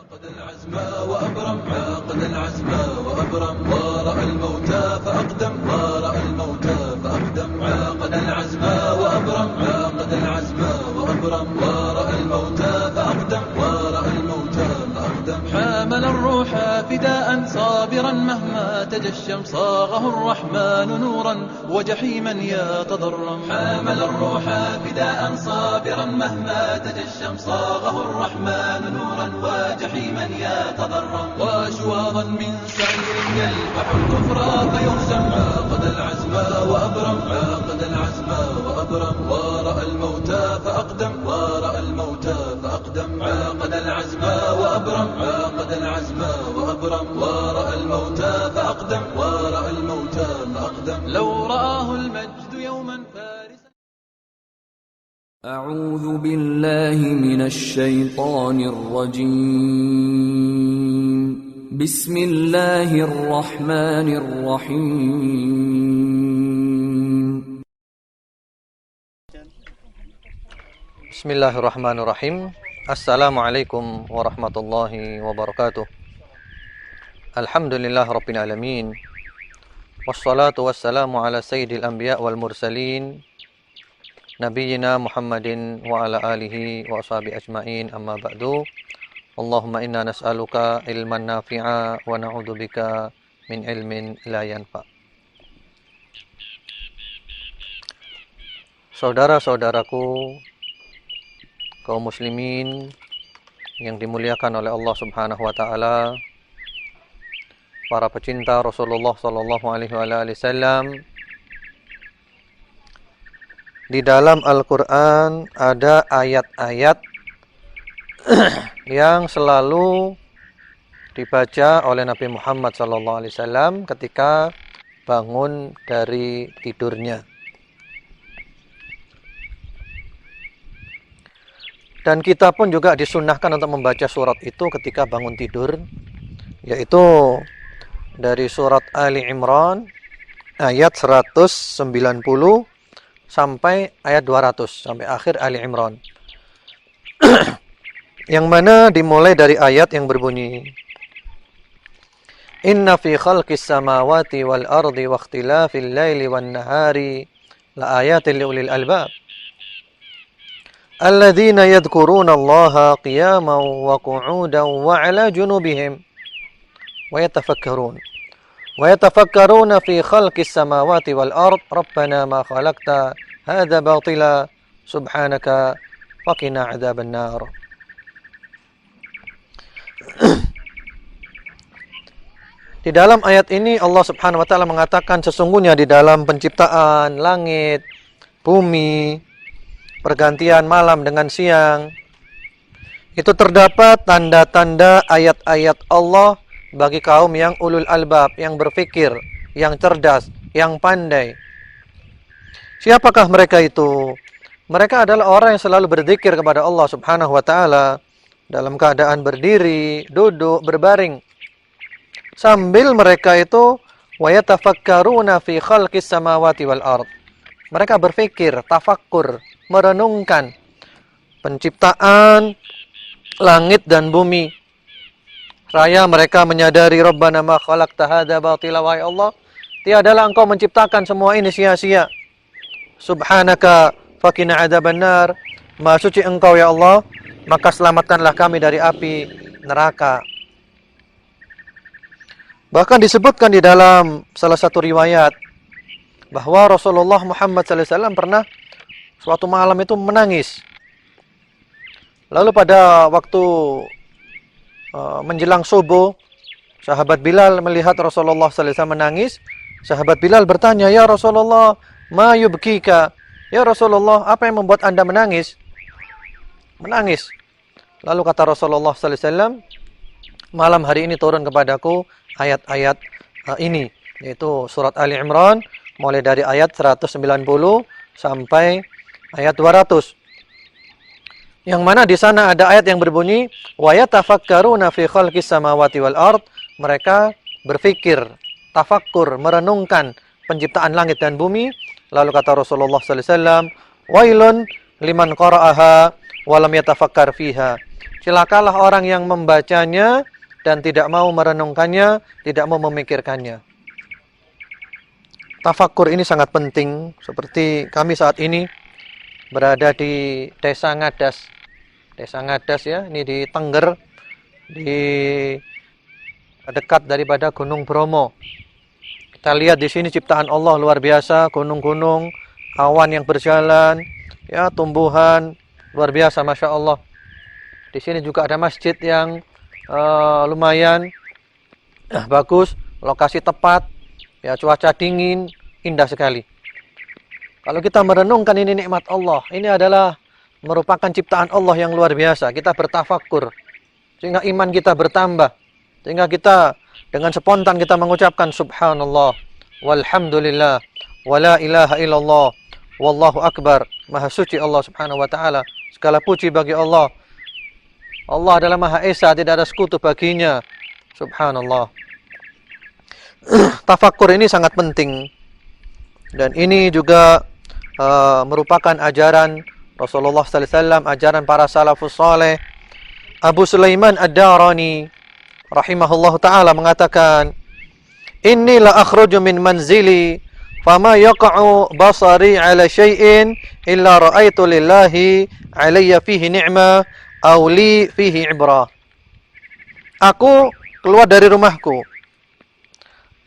عاقد العزم وأبرم عاقد العزم وأبرم ورأى الموتى فأقدم ورأى الموتى فأقدم عاقد العزم وأبرم عاقد العزم وأبرم ورأى الموتى فأقدم ورأى الموتى فأقدم حامل الروح فداء صابرا مهما تجشم صاغه الرحمن نورا وجحيما يتضرم حامل الروح فداء صابرا مهما تجشم صاغه الرحمن نورا وجحيما يتضرم وشواظا من سعير يلفح الكفر فيهزم عاقد العزم وأبرم عاقد العزم وأبرم ورأى الموتى فأقدم ورأى الموتى فأقدم عاقد العزم وأبرم عاقد العزم وأبرم ورأى الموتى فأقدم ورأى الموتى فأقدم لو رآه المجد يوما فارسا. أعوذ بالله من الشيطان الرجيم. بسم الله الرحمن الرحيم. Bismillahirrahmanirrahim. Assalamualaikum warahmatullahi wabarakatuh. Alhamdulillah rabbil alamin. Wassalatu wassalamu ala sayyidil anbiya wal mursalin Nabiyyina Muhammadin wa ala alihi wa ashabi ajmain, amma ba'du. Allahumma inna nas'aluka ilman nafi'a wa na'udzubika min ilmin la yanfa'. Saudara-saudaraku kaum muslimin yang dimuliakan oleh Allah Subhanahu wa taala, para pecinta Rasulullah sallallahu alaihi wasallam, di dalam Al-Qur'an ada ayat-ayat yang selalu dibaca oleh Nabi Muhammad sallallahu alaihi wasallam ketika bangun dari tidurnya. Dan kita pun juga disunnahkan untuk membaca surat itu ketika bangun tidur, yaitu dari surat Ali Imran ayat 190 sampai ayat 200, sampai akhir Ali Imran. Yang mana dimulai dari ayat yang berbunyi, Inna fi khalqis samawati wal ardi wa ikhtilafil laili wan nahari la ayatin liulil albab alladzina yadhkuruna Allaha qiyaman wa qu'udan wa 'ala junubihim wa yatafakkaruna fi khalqis samawati wal ard rabbana ma khalaqta hadza batila subhanaka faqina 'adzaban nar. Di dalam ayat ini Allah Subhanahu wa taala mengatakan sesungguhnya di dalam penciptaan langit, bumi, pergantian malam dengan siang, itu terdapat tanda-tanda ayat-ayat Allah bagi kaum yang ulul albab, yang berfikir, yang cerdas, yang pandai. Siapakah mereka itu? Mereka adalah orang yang selalu berzikir kepada Allah Subhanahu wa taala dalam keadaan berdiri, duduk, berbaring. Sambil mereka itu wa yatafakkaruna fi khalqis samawati wal ard. Mereka berfikir, tafakkur, merenungkan penciptaan langit dan bumi. Seraya mereka menyadari Rabbana ma khalaqta hadza batila, wahai Allah, tiadalah engkau menciptakan semua ini sia-sia. Subhanaka faqina adzabannar, maha suci engkau ya Allah, maka selamatkanlah kami dari api neraka. Bahkan disebutkan di dalam salah satu riwayat bahwa Rasulullah Muhammad SAW pernah suatu malam itu menangis. Lalu pada waktu menjelang subuh, sahabat Bilal melihat Rasulullah SAW menangis. Sahabat Bilal bertanya, "Ya Rasulullah, ma yubkika?" Ya Rasulullah, apa yang membuat Anda menangis? Menangis. Lalu kata Rasulullah SAW, malam hari ini turun kepadaku ayat-ayat ini, yaitu surat Ali Imran, mulai dari ayat 190 sampai ayat 200. Yang mana di sana ada ayat yang berbunyi, wa yatafakkaruna fi khalqis samawati wal ard. Mereka berfikir, tafakkur, merenungkan penciptaan langit dan bumi. Lalu kata Rasulullah sallallahu alaihi wasallam, wailun liman qara'aha wa lam yatafakkar fiha. Celakalah orang yang membacanya dan tidak mau merenungkannya, tidak mau memikirkannya. Tafakkur ini sangat penting. Seperti kami saat ini berada di Desa Ngadas. Desa Ngadas ya, ini di Tengger, di dekat daripada Gunung Bromo. Kita lihat di sini ciptaan Allah luar biasa, gunung-gunung, awan yang berjalan, ya tumbuhan luar biasa, masya Allah. Di sini juga ada masjid yang lumayan bagus, lokasi tepat, ya cuaca dingin, indah sekali. Kalau kita merenungkan ini nikmat Allah, ini adalah merupakan ciptaan Allah yang luar biasa. Kita bertafakkur sehingga iman kita bertambah, sehingga kita dengan spontan kita mengucapkan subhanallah, walhamdulillah, wala ilaha illallah, wallahu akbar. Maha suci Allah subhanahu wa ta'ala. Segala puji bagi Allah. Allah adalah Maha Esa, tidak ada sekutu baginya. Subhanallah. Tafakkur ini sangat penting. Dan ini juga merupakan ajaran Rasulullah sallallahu alaihi wasallam, ajaran para salafus saleh. Abu Sulaiman Ad-Darani rahimahullah ta'ala mengatakan, inni la akhruju min manzili fama yaqa'u basari ala syai'in illa ra'aitu lillahi alayya fihi ni'mah aw li fihi ibrah. Aku keluar dari rumahku,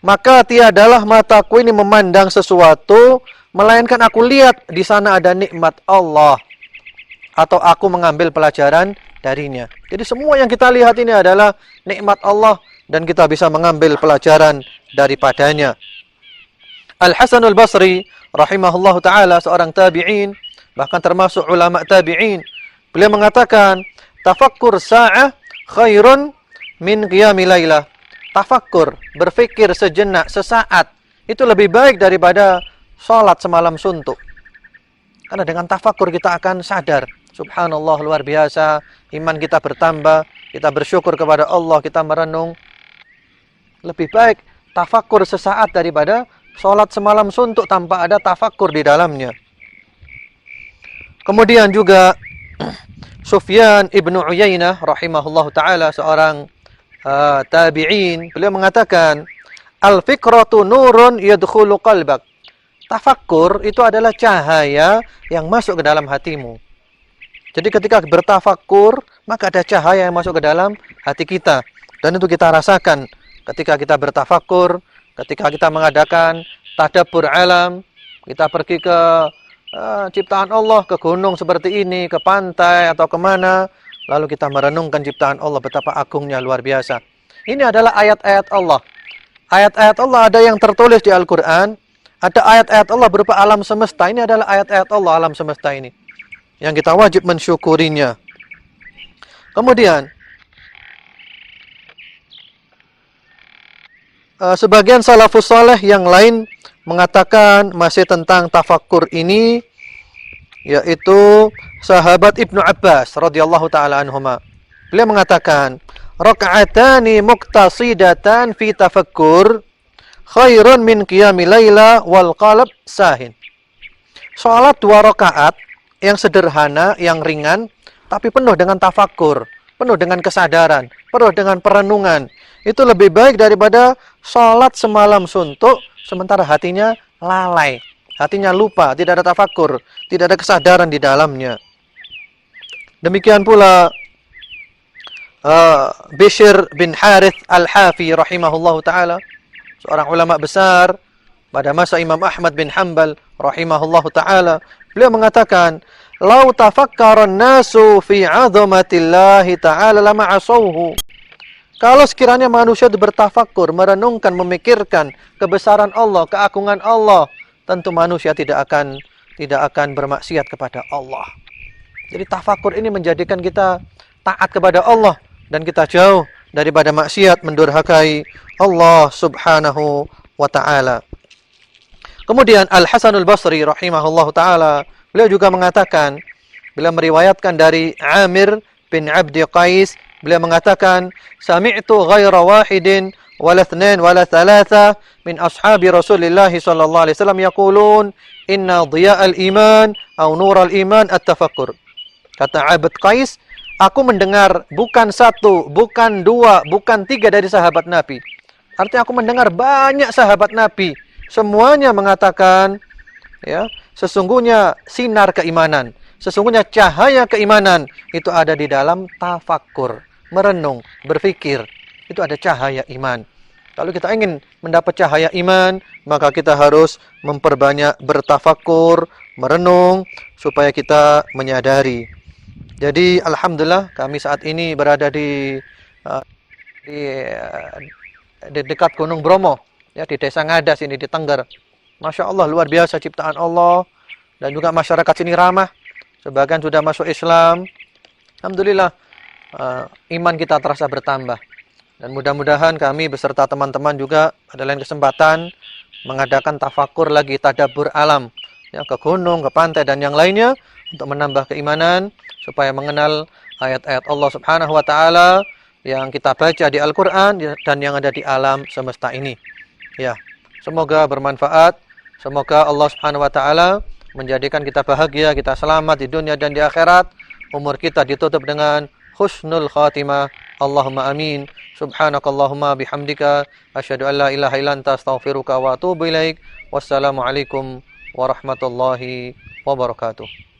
maka tiadalah mataku ini memandang sesuatu melainkan aku lihat di sana ada nikmat Allah atau aku mengambil pelajaran darinya. Jadi semua yang kita lihat ini adalah nikmat Allah dan kita bisa mengambil pelajaran daripadanya. Al-Hasan al-Basri rahimahullahu ta'ala, seorang tabi'in, bahkan termasuk ulama tabi'in, beliau mengatakan, tafakkur sa'ah khairun min qiyami lailah. Tafakkur, berfikir sejenak, sesaat, itu lebih baik daripada salat semalam suntuk. Karena dengan tafakkur kita akan sadar, subhanallah, luar biasa, iman kita bertambah, kita bersyukur kepada Allah, kita merenung. Lebih baik tafakkur sesaat daripada salat semalam suntuk tanpa ada tafakkur di dalamnya. Kemudian juga Sufyan ibnu Uyainah rahimahullahu ta'ala, seorang tabi'in, beliau mengatakan, al-fikratu nurun yadkhulu qalbak. Tafakkur itu adalah cahaya yang masuk ke dalam hatimu. Jadi ketika bertafakkur, maka ada cahaya yang masuk ke dalam hati kita. Dan itu kita rasakan ketika kita bertafakkur, ketika kita mengadakan tadabbur alam, kita pergi ke ciptaan Allah, ke gunung seperti ini, ke pantai atau kemana, lalu kita merenungkan ciptaan Allah, betapa agungnya, luar biasa. Ini adalah ayat-ayat Allah. Ayat-ayat Allah ada yang tertulis di Al-Quran, ada ayat-ayat Allah berupa alam semesta. Ini adalah ayat-ayat Allah, alam semesta ini, yang kita wajib mensyukurinya. Kemudian sebagian salafus saleh yang lain mengatakan masih tentang tafakkur ini, yaitu sahabat Ibnu Abbas radhiyallahu taala anhuma. Beliau mengatakan, raka'atani muqtasidatan fi tafakkur khairun min qiyami laila wal qalb sahin. Salat 2 rakaat yang sederhana, yang ringan, tapi penuh dengan tafakkur, penuh dengan kesadaran, penuh dengan perenungan. Itu lebih baik daripada salat semalam suntuk, sementara hatinya lalai, hatinya lupa, tidak ada tafakkur, tidak ada kesadaran di dalamnya. Demikian pula Bishr bin Harith al-Hafi rahimahullahu ta'ala, seorang ulama besar pada masa Imam Ahmad bin Hanbal rahimahullahu ta'ala. Beliau mengatakan, lau tafakkaran nasu fi 'azamatillahi ta'ala lama asauhu. Kalau sekiranya manusia itu bertafakkur, merenungkan, memikirkan kebesaran Allah, keagungan Allah, tentu manusia tidak akan bermaksiat kepada Allah. Jadi tafakkur ini menjadikan kita taat kepada Allah dan kita jauh daripada maksiat, mendurhakai Allah subhanahu wa ta'ala. Kemudian Al-Hasan al-Basri rahimahullahu ta'ala, beliau juga mengatakan, beliau meriwayatkan dari Amir bin Abdi Qais, beliau mengatakan, sami'tu ghaira wahidin wala ithnain wala thalatha min ashabi Rasulillah sallallahu alaihi wasallam yaqulun inna dhiya'al iman aw nurul iman at-tafakkur. Kata Abd Qais, Aku mendengar bukan satu, bukan dua, bukan tiga dari sahabat Nabi. Artinya aku mendengar banyak sahabat Nabi. Semuanya mengatakan, ya, sesungguhnya sinar keimanan, sesungguhnya cahaya keimanan itu ada di dalam tafakkur, merenung, berfikir. Itu ada cahaya iman. Kalau kita ingin mendapat cahaya iman, maka kita harus memperbanyak bertafakkur, merenung, supaya kita menyadari. Jadi alhamdulillah kami saat ini berada di dekat Gunung Bromo, ya, di Desa Ngadas ini di Tengger. Masya Allah, luar biasa ciptaan Allah, dan juga masyarakat sini ramah. Sebagian sudah masuk Islam. Alhamdulillah, iman kita terasa bertambah. Dan mudah-mudahan kami beserta teman-teman juga ada lain kesempatan mengadakan tafakur lagi, tadabbur alam, ya, ke gunung, ke pantai, dan yang lainnya, untuk menambah keimanan, supaya mengenal ayat-ayat Allah Subhanahu wa Ta'ala yang kita baca di Al-Quran dan yang ada di alam semesta ini. Ya, semoga bermanfaat. Semoga Allah Subhanahu wa Ta'ala menjadikan kita bahagia, kita selamat di dunia dan di akhirat. Umur kita ditutup dengan husnul khatimah. Allahumma amin. Subhanakallahumma bihamdika asyhadu an la ilaha illa anta astaghfiruka wa atubu ilaik. Wassalamualaikum warahmatullahi wabarakatuh.